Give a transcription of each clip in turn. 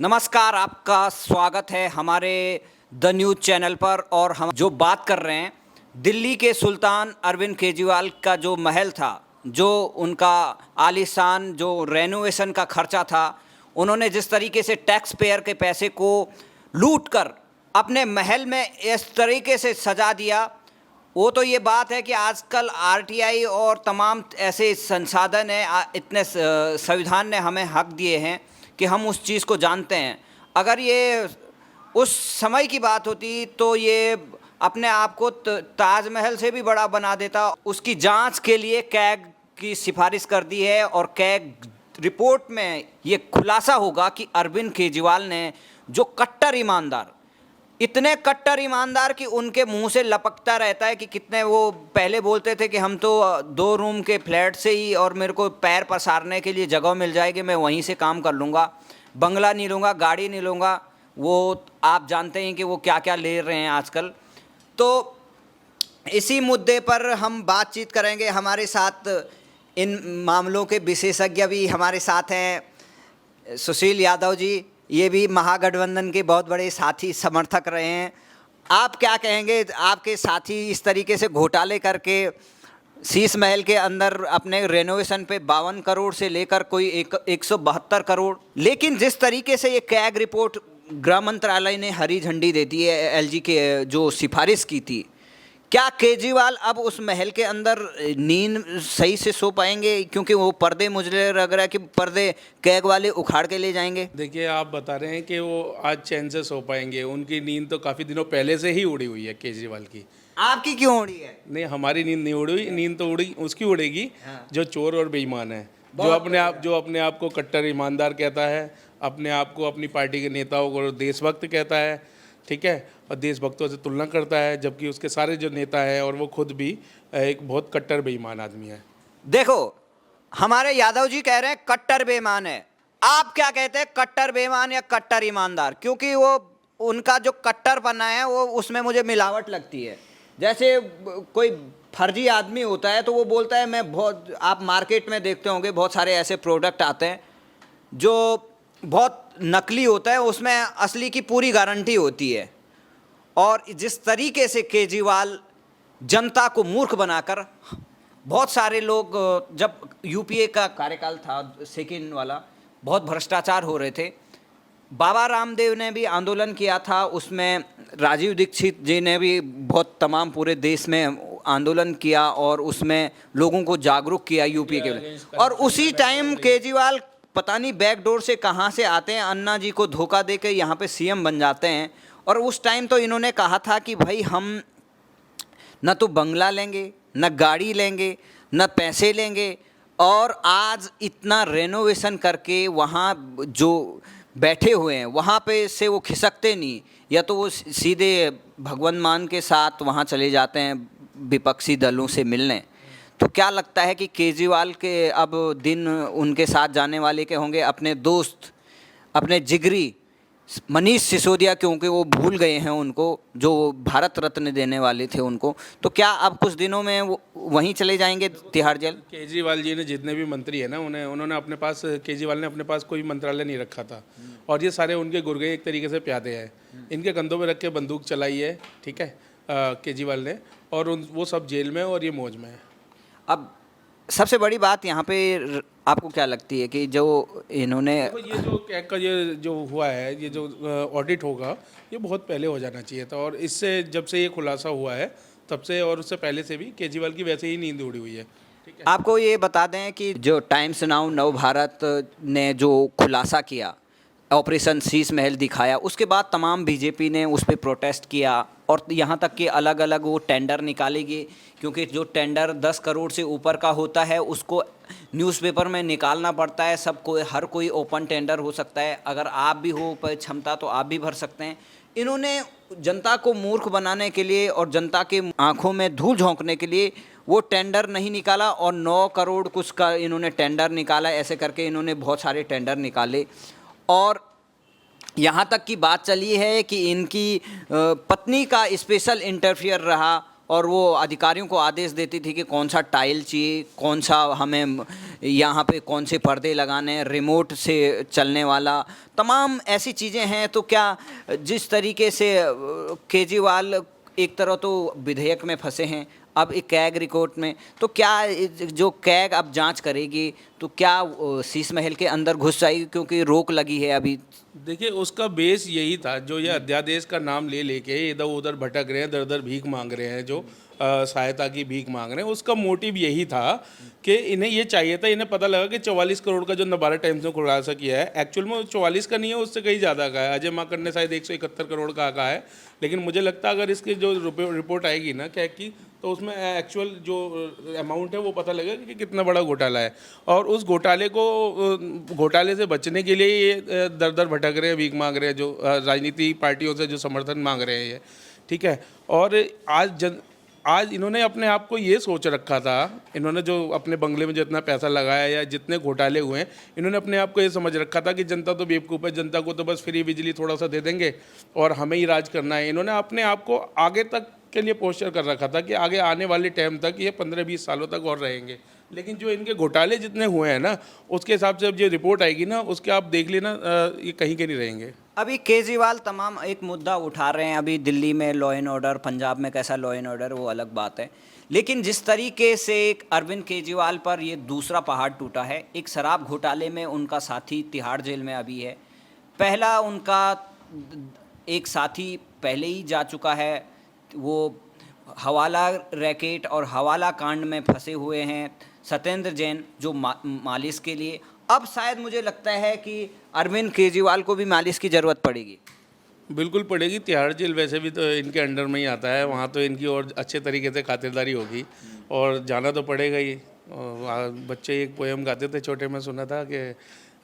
नमस्कार, आपका स्वागत है हमारे द न्यूज़ चैनल पर। और हम जो बात कर रहे हैं दिल्ली के सुल्तान अरविंद केजरीवाल का जो महल था, जो उनका आलीशान जो रेनोवेशन का खर्चा था, उन्होंने जिस तरीके से टैक्स पेयर के पैसे को लूट कर अपने महल में इस तरीके से सजा दिया। वो तो ये बात है कि आजकल आरटीआई और तमाम ऐसे संसाधन हैं, इतने संविधान ने हमें हक दिए हैं कि हम उस चीज़ को जानते हैं। अगर ये उस समय की बात होती तो ये अपने आप को ताजमहल से भी बड़ा बना देता। उसकी जांच के लिए कैग की सिफारिश कर दी है और कैग रिपोर्ट में ये खुलासा होगा कि अरविंद केजरीवाल ने, जो कट्टर ईमानदार, इतने कट्टर ईमानदार कि उनके मुंह से लपकता रहता है कि कितने वो पहले बोलते थे कि हम तो 2 रूम के फ्लैट से ही और मेरे को पैर पसारने के लिए जगह मिल जाएगी, मैं वहीं से काम कर लूँगा, बंगला नहीं लूँगा, गाड़ी नहीं लूँगा। वो आप जानते हैं कि वो क्या क्या ले रहे हैं आजकल। तो इसी मुद्दे पर हम बातचीत करेंगे। हमारे साथ इन मामलों के विशेषज्ञ भी हमारे साथ हैं। सुशील यादव जी, ये भी महागठबंधन के बहुत बड़े साथी समर्थक रहे हैं। आप क्या कहेंगे, आपके साथी इस तरीके से घोटाले करके शीश महल के अंदर अपने रेनोवेशन पे 52 करोड़ से लेकर कोई 172 करोड़, लेकिन जिस तरीके से ये कैग रिपोर्ट गृह मंत्रालय ने हरी झंडी दे दी है, एलजी के जो सिफारिश की थी, क्या केजरीवाल अब उस महल के अंदर नींद सही से सो पाएंगे? क्योंकि वो पर्दे, मुझे लग रहा है कि पर्दे कैग वाले उखाड़ के ले जाएंगे। देखिए, आप बता रहे हैं कि वो आज चैन से सो पाएंगे। उनकी नींद तो काफ़ी दिनों पहले से ही उड़ी हुई है केजरीवाल की। आपकी क्यों उड़ी है? नहीं, हमारी नींद नहीं उड़ी हुई, नींद तो उड़ी उसकी उड़ेगी जो चोर और बेईमान है, जो अपने आप को कट्टर ईमानदार कहता है, अपने आप को अपनी पार्टी के नेताओं को देशभक्त कहता है, ठीक है, और देशभक्तों से तुलना करता है, जबकि उसके सारे जो नेता हैं और वो खुद भी एक बहुत कट्टर बेईमान आदमी है। देखो, हमारे यादव जी कह रहे हैं कट्टर बेईमान है, आप क्या कहते हैं, कट्टर बेईमान या कट्टर ईमानदार? क्योंकि वो उनका जो कट्टर पना है वो उसमें मुझे मिलावट लगती है। जैसे कोई फर्जी आदमी होता है तो वो बोलता है मैं बहुत, आप मार्केट में देखते होंगे बहुत सारे ऐसे प्रोडक्ट आते हैं जो बहुत नकली होता है, उसमें असली की पूरी गारंटी होती है। और जिस तरीके से केजरीवाल जनता को मूर्ख बनाकर, बहुत सारे लोग, जब यूपीए का कार्यकाल था सेकेंड वाला, बहुत भ्रष्टाचार हो रहे थे। बाबा रामदेव ने भी आंदोलन किया था, उसमें राजीव दीक्षित जी ने भी बहुत तमाम पूरे देश में आंदोलन किया और उसमें लोगों को जागरूक किया यूपीए के लिए। और उसी टाइम केजरीवाल पता नहीं बैकडोर से कहाँ से आते हैं, अन्ना जी को धोखा दे के यहाँ पे सीएम बन जाते हैं। और उस टाइम तो इन्होंने कहा था कि भाई हम न तो बंगला लेंगे, न गाड़ी लेंगे, न पैसे लेंगे। और आज इतना रेनोवेशन करके वहाँ जो बैठे हुए हैं वहाँ पे से वो खिसकते नहीं, या तो वो सीधे भगवंत मान के साथ वहाँ चले जाते हैं विपक्षी दलों से मिलने। तो क्या लगता है कि केजरीवाल के अब दिन उनके साथ जाने वाले के होंगे, अपने दोस्त, अपने जिगरी मनीष सिसोदिया, क्योंकि वो भूल गए हैं उनको, जो भारत रत्न देने वाले थे उनको। तो क्या अब कुछ दिनों में वो वहीं चले जाएंगे तिहाड़ जेल? केजरीवाल जी ने जितने भी मंत्री हैं ना, उन्होंने अपने पास, केजरीवाल ने अपने पास कोई मंत्रालय नहीं रखा था, और ये सारे उनके गुर्गे एक तरीके से प्यादे हैं। इनके कंधों में रख के बंदूक चलाई है, ठीक है, केजरीवाल ने, और वो सब जेल में और ये मौज में है। अब सबसे बड़ी बात यहाँ पे आपको क्या लगती है कि जो इन्होंने, ये जो कैग का ये जो हुआ है, ये जो ऑडिट होगा, ये बहुत पहले हो जाना चाहिए था। और इससे जब से ये खुलासा हुआ है तब से, और उससे पहले से भी केजरीवाल की वैसे ही नींद उड़ी हुई है, ठीक है। आपको ये बता दें कि जो टाइम्स नाउ नव भारत ने जो खुलासा किया, ऑपरेशन शीश महल दिखाया, उसके बाद तमाम बीजेपी ने उस पर प्रोटेस्ट किया। और यहाँ तक कि अलग अलग वो टेंडर निकालेगी, क्योंकि जो टेंडर 10 करोड़ से ऊपर का होता है उसको न्यूज़पेपर में निकालना पड़ता है। सबको, हर कोई ओपन टेंडर हो सकता है, अगर आप भी हो क्षमता तो आप भी भर सकते हैं। इन्होंने जनता को मूर्ख बनाने के लिए और जनता के आंखों में धूल झोंकने के लिए वो टेंडर नहीं निकाला, और 9 करोड़ कुछ का इन्होंने टेंडर निकाला। ऐसे करके इन्होंने बहुत सारे टेंडर निकाले। और यहाँ तक की बात चली है कि इनकी पत्नी का स्पेशल इंटरफियर रहा, और वो अधिकारियों को आदेश देती थी कि कौन सा टाइल चाहिए, कौन सा हमें यहाँ पे कौन से पर्दे लगाने हैं, रिमोट से चलने वाला तमाम ऐसी चीज़ें हैं। तो क्या जिस तरीके से केजरीवाल एक तरह तो विधेयक में फंसे हैं, अब एक कैग रिपोर्ट में, तो क्या जो कैग अब जांच करेगी तो क्या शीश महल के अंदर घुस जाएगी, क्योंकि रोक लगी है अभी? देखिए, उसका बेस यही था, जो ये अध्यादेश का नाम ले लेके इधर उधर भटक रहे हैं, दर दर भीख मांग रहे हैं, जो सहायता की भीख मांग रहे हैं, उसका मोटिव यही था कि इन्हें ये चाहिए था, इन्हें पता लगा कि 44 करोड़ का जो नबार्ड टाइम्स ने खुलासा किया है, एक्चुअल में 44 का नहीं है, उससे कहीं ज़्यादा का है। अजय माकन ने शायद 171 करोड़ का कहा है, लेकिन मुझे लगता है अगर इसकी जो रिपोर्ट आएगी ना कैग की, तो उसमें एक्चुअल जो अमाउंट है वो पता लगेगा कि कितना बड़ा घोटाला है। और उस घोटाले से बचने के लिए ये दर दर भटक रहे हैं, भीख मांग रहे हैं, जो राजनीतिक पार्टियों से जो समर्थन मांग रहे हैं ये, ठीक है। और आज इन्होंने अपने आप को ये सोच रखा था, इन्होंने जो अपने बंगले में जितना पैसा लगाया या जितने घोटाले हुए हैं, इन्होंने अपने आप को ये समझ रखा था कि जनता तो बेवकूफ़ है, जनता को तो बस फ्री बिजली थोड़ा सा दे देंगे और हमें ही राज करना है। इन्होंने अपने आप को आगे तक के लिए पोस्टर कर रखा था कि आगे आने वाले टाइम तक ये 15-20 सालों तक और रहेंगे। लेकिन जो इनके घोटाले जितने हुए हैं ना, उसके हिसाब से अब जो रिपोर्ट आएगी ना, उसके आप देख लेना, ये कहीं के नहीं रहेंगे। अभी केजरीवाल तमाम एक मुद्दा उठा रहे हैं, अभी दिल्ली में लॉ एंड ऑर्डर, पंजाब में कैसा लॉ एंड ऑर्डर, वो अलग बात है। लेकिन जिस तरीके से एक अरविंद केजरीवाल पर ये दूसरा पहाड़ टूटा है, एक शराब घोटाले में उनका साथी तिहाड़ जेल में अभी है, पहला उनका एक साथी पहले ही जा चुका है, वो हवाला रैकेट और हवाला कांड में फंसे हुए हैं, सत्येंद्र जैन जो मालिश के लिए, अब शायद मुझे लगता है कि अरविंद केजरीवाल को भी मालिश की ज़रूरत पड़ेगी। बिल्कुल पड़ेगी। तिहाड़ जेल वैसे भी तो इनके अंडर में ही आता है, वहाँ तो इनकी और अच्छे तरीके से खातिरदारी होगी और जाना तो पड़ेगा ही। बच्चे एक पोएम गाते थे छोटे में, सुना था कि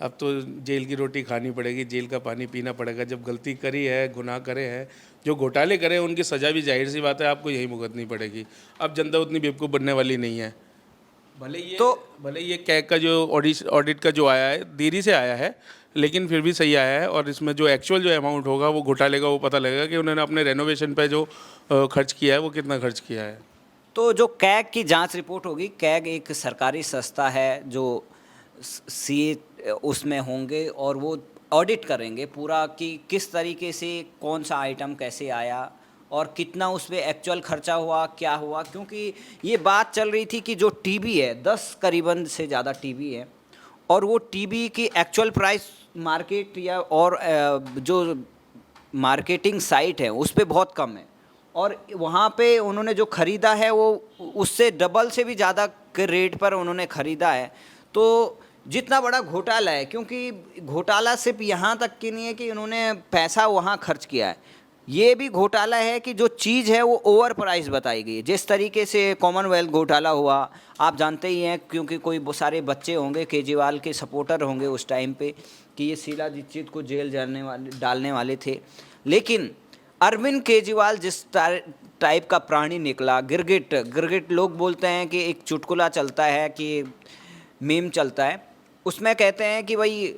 अब तो जेल की रोटी खानी पड़ेगी, जेल का पानी पीना पड़ेगा। जब गलती करी है, गुनाह करे हैं, जो घोटाले करे हैं, उनकी सज़ा भी जाहिर सी बात है आपको यही भुगतनी पड़ेगी। अब जनता उतनी बेवकूफ़ बनने वाली नहीं है। भले ये कैग का जो ऑडिट का जो आया है, देरी से आया है, लेकिन फिर भी सही आया है। और इसमें जो एक्चुअल जो अमाउंट होगा वो घोटाले का, वो पता लगेगा कि उन्होंने अपने रेनोवेशन पे जो खर्च किया है वो कितना खर्च किया है। तो जो कैग की जांच रिपोर्ट होगी, कैग एक सरकारी संस्था है जो सीए उसमें होंगे और वो ऑडिट करेंगे पूरा कि किस तरीके से कौन सा आइटम कैसे आया और कितना उस पर एक्चुअल खर्चा हुआ, क्या हुआ। क्योंकि ये बात चल रही थी कि जो टीवी है, 10 करीबन से ज़्यादा टीवी है, और वो टीवी की एक्चुअल प्राइस मार्केट या और जो मार्केटिंग साइट है उस पे बहुत कम है, और वहाँ पे उन्होंने जो ख़रीदा है वो उससे डबल से भी ज़्यादा के रेट पर उन्होंने ख़रीदा है। तो जितना बड़ा घोटाला है, क्योंकि घोटाला सिर्फ यहाँ तक की नहीं है कि उन्होंने पैसा वहाँ खर्च किया है, ये भी घोटाला है कि जो चीज़ है वो ओवर प्राइस बताई गई है। जिस तरीके से कॉमनवेल्थ घोटाला हुआ, आप जानते ही हैं, क्योंकि कोई बहुत सारे बच्चे होंगे केजरीवाल के सपोर्टर होंगे उस टाइम पे कि ये शीला दीक्षित को जेल डालने वाले थे। लेकिन अरविंद केजरीवाल जिस टाइप का प्राणी निकला, गिरगिट लोग बोलते हैं कि एक चुटकुला चलता है कि मीम चलता है, उसमें कहते हैं कि भाई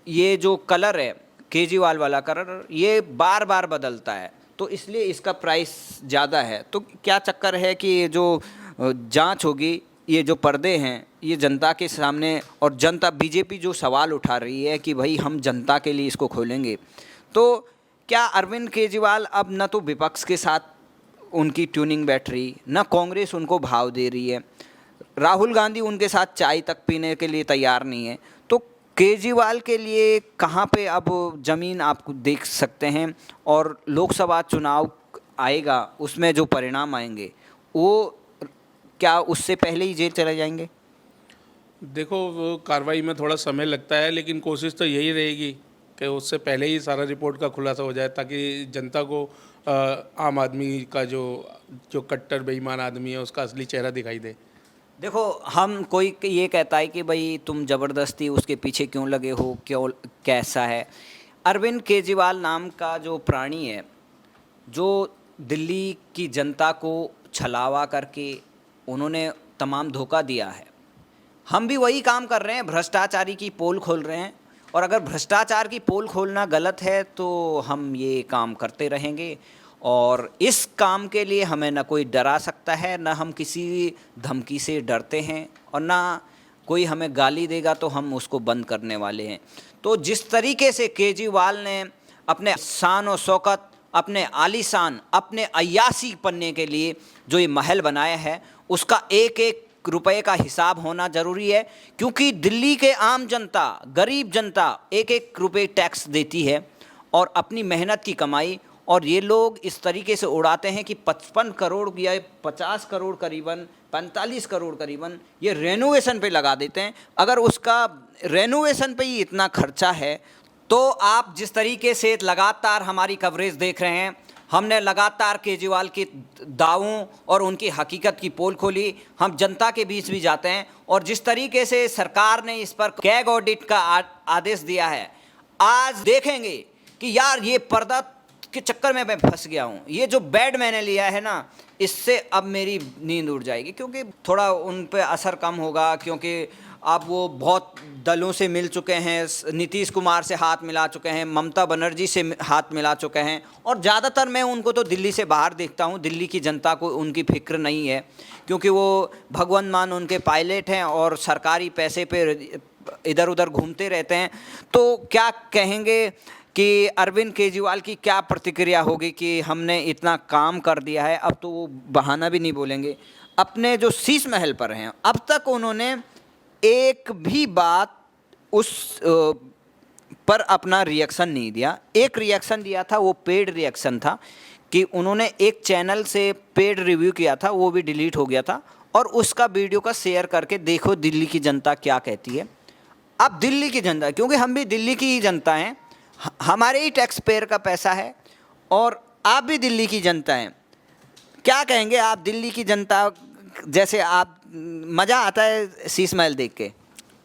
ये जो कलर है केजरीवाल वाला कलर, ये बार बार बदलता है, तो इसलिए इसका प्राइस ज़्यादा है। तो क्या चक्कर है कि ये जो जांच होगी, ये जो पर्दे हैं, ये जनता के सामने, और जनता बीजेपी जो सवाल उठा रही है कि भाई हम जनता के लिए इसको खोलेंगे, तो क्या अरविंद केजरीवाल अब न तो विपक्ष के साथ उनकी ट्यूनिंग बैठ रही, न कांग्रेस उनको भाव दे रही है, राहुल गांधी उनके साथ चाय तक पीने के लिए तैयार नहीं है, तो केजरीवाल के लिए कहाँ पे अब ज़मीन आप देख सकते हैं। और लोकसभा चुनाव आएगा, उसमें जो परिणाम आएंगे वो क्या उससे पहले ही जेल चले जाएंगे? देखो, वो कार्रवाई में थोड़ा समय लगता है, लेकिन कोशिश तो यही रहेगी कि उससे पहले ही सारा रिपोर्ट का खुलासा हो जाए, ताकि जनता को आम आदमी का जो कट्टर बेईमान आदमी है उसका असली चेहरा दिखाई दे। देखो, हम कोई ये कहता है कि भाई तुम ज़बरदस्ती उसके पीछे क्यों लगे हो, क्यों, कैसा है। अरविंद केजरीवाल नाम का जो प्राणी है, जो दिल्ली की जनता को छलावा करके उन्होंने तमाम धोखा दिया है, हम भी वही काम कर रहे हैं, भ्रष्टाचारी की पोल खोल रहे हैं। और अगर भ्रष्टाचार की पोल खोलना गलत है तो हम ये काम करते रहेंगे। और इस काम के लिए हमें न कोई डरा सकता है, न हम किसी धमकी से डरते हैं, और ना कोई हमें गाली देगा तो हम उसको बंद करने वाले हैं। तो जिस तरीके से केजरीवाल ने अपने शान और शौकत, अपने आलीशान, अपने अय्यासी पन्ने के लिए जो ये महल बनाया है, उसका एक एक रुपए का हिसाब होना ज़रूरी है, क्योंकि दिल्ली के आम जनता, गरीब जनता एक एक रुपए टैक्स देती है और अपनी मेहनत की कमाई, और ये लोग इस तरीके से उड़ाते हैं कि 55 करोड़ या 50 करोड़ करीबन, 45 करोड़ करीबन ये रेनोवेशन पे लगा देते हैं। अगर उसका रेनोवेशन पे ही इतना खर्चा है, तो आप जिस तरीके से लगातार हमारी कवरेज देख रहे हैं, हमने लगातार केजरीवाल के दावों और उनकी हकीकत की पोल खोली, हम जनता के बीच भी जाते हैं, और जिस तरीके से सरकार ने इस पर कैग ऑडिट का आदेश दिया है, आज देखेंगे कि यार ये पर्दा के चक्कर में मैं फंस गया हूँ, ये जो बेड मैंने लिया है ना, इससे अब मेरी नींद उड़ जाएगी, क्योंकि थोड़ा उन पे असर कम होगा, क्योंकि अब वो बहुत दलों से मिल चुके हैं, नीतीश कुमार से हाथ मिला चुके हैं, ममता बनर्जी से हाथ मिला चुके हैं, और ज़्यादातर मैं उनको तो दिल्ली से बाहर देखता हूँ। दिल्ली की जनता को उनकी फिक्र नहीं है, क्योंकि वो भगवंत मान उनके पायलट हैं और सरकारी पैसे पे इधर उधर घूमते रहते हैं। तो क्या कहेंगे कि अरविंद केजरीवाल की क्या प्रतिक्रिया होगी कि हमने इतना काम कर दिया है, अब तो वो बहाना भी नहीं बोलेंगे। अपने जो शीश महल पर हैं, अब तक उन्होंने एक भी बात उस पर अपना रिएक्शन नहीं दिया। एक रिएक्शन दिया था, वो पेड रिएक्शन था, कि उन्होंने एक चैनल से पेड रिव्यू किया था, वो भी डिलीट हो गया था, और उसका वीडियो का शेयर करके देखो दिल्ली की जनता क्या कहती है। अब दिल्ली की जनता, क्योंकि हम भी दिल्ली की ही जनता हैं, हमारे ही टैक्स पेयर का पैसा है, और आप भी दिल्ली की जनता हैं, क्या कहेंगे आप दिल्ली की जनता? जैसे आप, मज़ा आता है शीश महल देख के?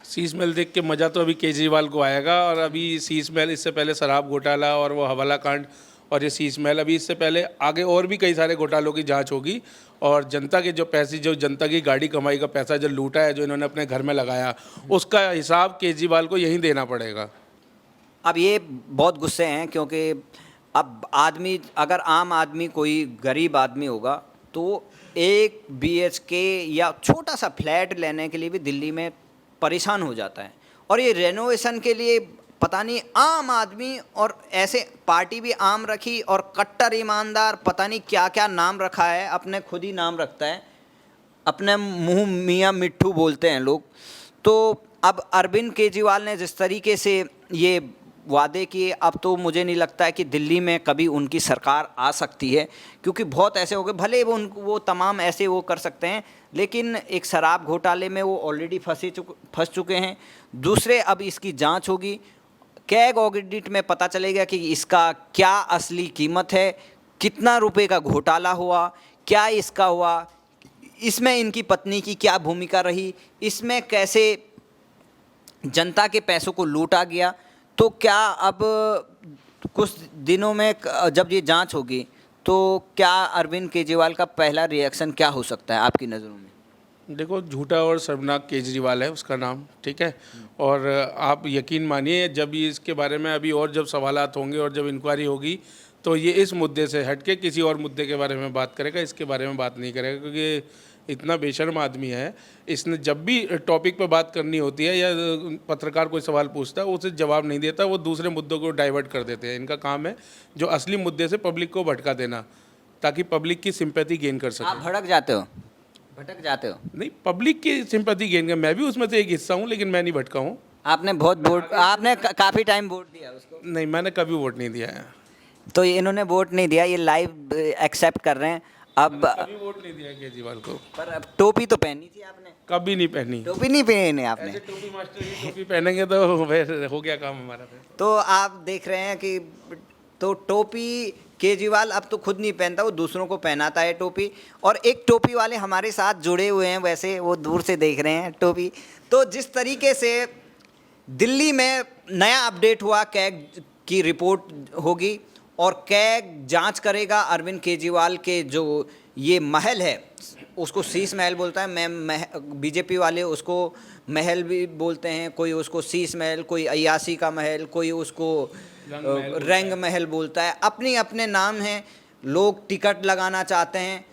शीश महल देख के मज़ा तो अभी केजरीवाल को आएगा, और अभी शीश महल, इससे पहले शराब घोटाला और वो हवाला कांड, और ये शीश महल, अभी इससे पहले आगे और भी कई सारे घोटालों की जांच होगी, और जनता के जो पैसे, जो जनता की गाड़ी कमाई का पैसा जो लूटा है, जो इन्होंने अपने घर में लगाया, उसका हिसाब केजरीवाल को यहीं देना पड़ेगा। अब ये बहुत गुस्से हैं, क्योंकि अब आदमी, अगर आम आदमी कोई गरीब आदमी होगा, तो एक BHK या छोटा सा फ्लैट लेने के लिए भी दिल्ली में परेशान हो जाता है, और ये रेनोवेशन के लिए पता नहीं आम आदमी, और ऐसे पार्टी भी आम रखी, और कट्टर ईमानदार, पता नहीं क्या क्या नाम रखा है, अपने खुद ही नाम रखता है, अपने मुंह मियाँ मिट्ठू बोलते हैं लोग। तो अब अरविंद केजरीवाल ने जिस तरीके से ये वादे किए, अब तो मुझे नहीं लगता है कि दिल्ली में कभी उनकी सरकार आ सकती है, क्योंकि बहुत ऐसे हो गए, भले वो तमाम ऐसे वो कर सकते हैं, लेकिन एक शराब घोटाले में वो ऑलरेडी फंस चुके हैं। दूसरे, अब इसकी जांच होगी, कैग ऑडिट में पता चलेगा कि इसका क्या असली कीमत है, कितना रुपए का घोटाला हुआ, क्या इसका हुआ, इसमें इनकी पत्नी की क्या भूमिका रही, इसमें कैसे जनता के पैसों को लूटा गया। तो क्या अब कुछ दिनों में जब ये जांच होगी, तो क्या अरविंद केजरीवाल का पहला रिएक्शन क्या हो सकता है आपकी नज़रों में? देखो, झूठा और शर्मनाक केजरीवाल है उसका नाम, ठीक है, और आप यकीन मानिए, जब ये इसके बारे में अभी और जब सवालात होंगे और जब इंक्वायरी होगी, तो ये इस मुद्दे से हट के किसी और मुद्दे के बारे में बात करेगा, इसके बारे में बात नहीं करेगा, क्योंकि इतना बेशर्म आदमी है। इसने जब भी टॉपिक पे बात करनी होती है या पत्रकार कोई सवाल पूछता है, उसे जवाब नहीं देता, वो दूसरे मुद्दों को डाइवर्ट कर देते हैं। इनका काम है जो असली मुद्दे से पब्लिक को भटका देना, ताकि पब्लिक की सिंपैथी गेन कर सके। आप भटक जाते हो? नहीं, पब्लिक की सिंपैथी गेन कर, मैं भी उसमें से एक हिस्सा हूँ, लेकिन मैं नहीं भटका हूँ। आपने बहुत वोट, आपने काफ़ी टाइम वोट दिया उसको? नहीं, मैंने कभी वोट नहीं दिया है। तो इन्होंने वोट नहीं दिया, ये लाइव एक्सेप्ट कर रहे हैं। अब कभी वोट नहीं दिया केजरीवाल को। पर अब टोपी तो पहनी थी आपने? कभी नहीं पहनी। टोपी नहीं पहनी आपने? ऐसे टोपी मास्टर की टोपी पहनेंगे तो फिर हो गया काम हमारा फिर। तो आप देख रहे हैं कि तो टोपी केजरीवाल अब तो खुद नहीं पहनता, वो दूसरों को पहनाता है टोपी। और एक टोपी वाले हमारे साथ जुड़े हुए हैं, वैसे वो दूर से देख रहे हैं टोपी। तो जिस तरीके से दिल्ली में नया अपडेट हुआ, कैग की रिपोर्ट होगी और कैग जांच करेगा अरविंद केजरीवाल के जो ये महल है, उसको शीश महल बोलता है, मैं बीजेपी वाले उसको महल भी बोलते हैं, कोई उसको शीश महल, कोई अय्यासी का महल, कोई उसको रंग महल बोलता है, अपने अपने नाम हैं। लोग टिकट लगाना चाहते हैं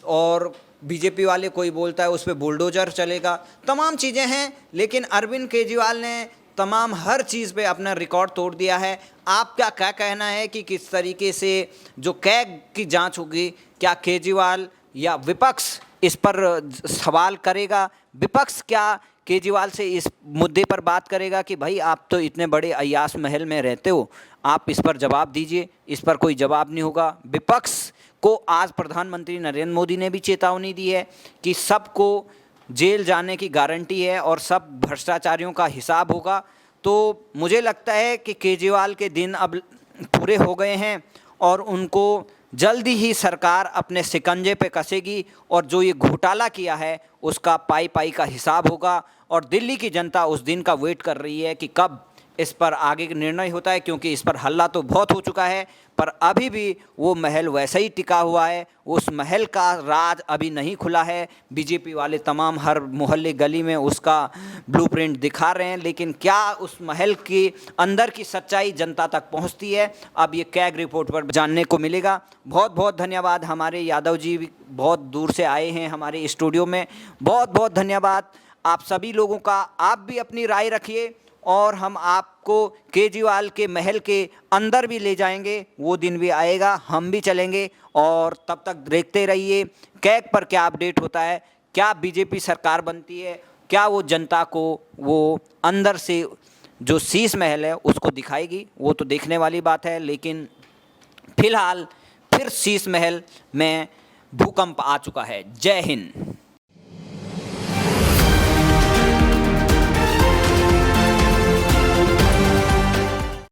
और बीजेपी वाले कोई बोलता है उस पर बुलडोजर चलेगा, तमाम चीज़ें हैं। लेकिन अरविंद केजरीवाल ने तमाम हर चीज़ पे अपना रिकॉर्ड तोड़ दिया है। आपका क्या कहना है कि किस तरीके से जो कैग की जांच होगी, क्या केजरीवाल या विपक्ष इस पर सवाल करेगा? विपक्ष क्या केजरीवाल से इस मुद्दे पर बात करेगा कि भाई आप तो इतने बड़े अय्याश महल में रहते हो, आप इस पर जवाब दीजिए? इस पर कोई जवाब नहीं होगा। विपक्ष को आज प्रधानमंत्री नरेंद्र मोदी ने भी चेतावनी दी है कि सबको जेल जाने की गारंटी है और सब भ्रष्टाचारियों का हिसाब होगा। तो मुझे लगता है कि केजरीवाल के दिन अब पूरे हो गए हैं और उनको जल्दी ही सरकार अपने शिकंजे पे कसेगी और जो ये घोटाला किया है उसका पाई पाई का हिसाब होगा। और दिल्ली की जनता उस दिन का वेट कर रही है कि कब इस पर आगे निर्णय होता है, क्योंकि इस पर हल्ला तो बहुत हो चुका है पर अभी भी वो महल वैसा ही टिका हुआ है। उस महल का राज अभी नहीं खुला है। बीजेपी वाले तमाम हर मोहल्ले गली में उसका ब्लूप्रिंट दिखा रहे हैं, लेकिन क्या उस महल के अंदर की सच्चाई जनता तक पहुंचती है, अब ये कैग रिपोर्ट पर जानने को मिलेगा। बहुत बहुत धन्यवाद। हमारे यादव जी बहुत दूर से आए हैं हमारे स्टूडियो में, बहुत बहुत धन्यवाद आप सभी लोगों का। आप भी अपनी राय रखिए और हम आपको केजरीवाल के महल के अंदर भी ले जाएंगे। वो दिन भी आएगा, हम भी चलेंगे। और तब तक देखते रहिए कैग पर क्या अपडेट होता है, क्या बीजेपी सरकार बनती है, क्या वो जनता को वो अंदर से जो शीश महल है उसको दिखाएगी, वो तो देखने वाली बात है। लेकिन फिलहाल फिर शीश महल में भूकंप आ चुका है। जय हिंद।